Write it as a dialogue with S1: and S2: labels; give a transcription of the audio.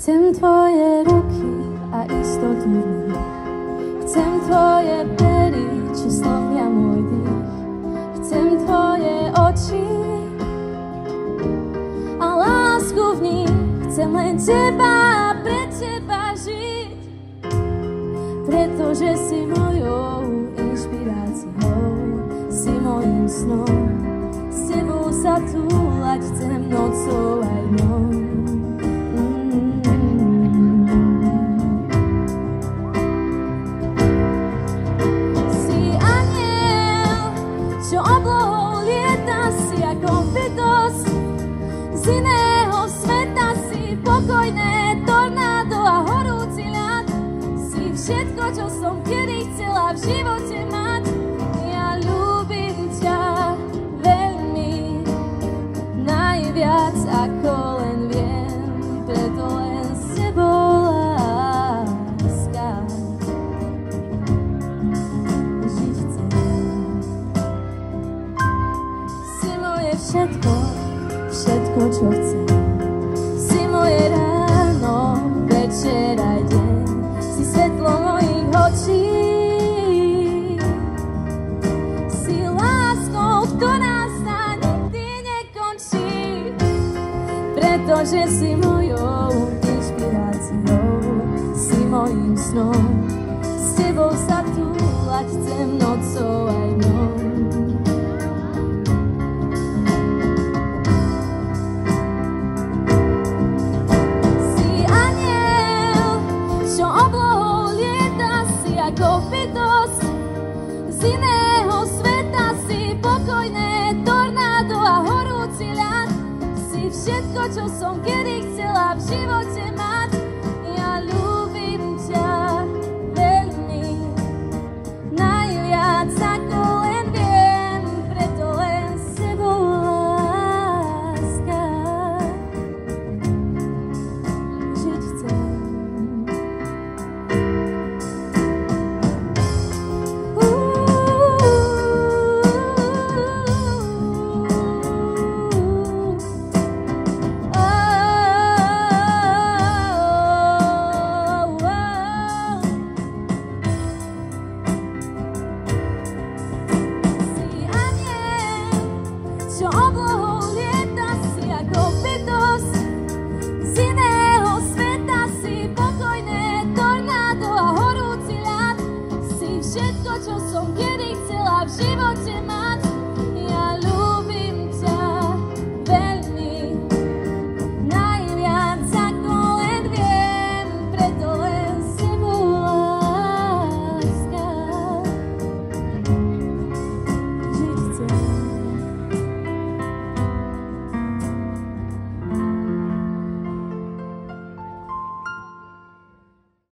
S1: Chcem tvoje ruky a istotu v nich. Chcem tvoje pery, čo slovia môj dých. Chcem tvoje oči a lásku v nich. Chcem len teba a pre teba žiť, pretože si mojou inšpiráciou, si mojím snom. S tebou sa túlať chcem nocou aj dňou. Si aniel, čo oblohou lieta, si ako bytosť z iného sveta, si pokojné tornádo a horúci ľad. Si všetko, čo som kedy chcela v živote mať. Ja ľúbim ťa veľmi, najviac ako len viem, preto len s tebou láska žiť chcem. Si moje všetko, všetko, čo chcem. Si moje ráno, večer aj deň. Si svetlo mojich očí. Si láskou, ktorá sa nikdy nekončí, pretože si mojou inšpiráciou, si mojím snom. S tebou sa túlať chcem nocou aj dňou. Si aniel, čo oblohou lieta, si ako bytosť z iného sveta, si pokojné tornádo a horúci ľad. Si všetko, čo som kedy chcela v živote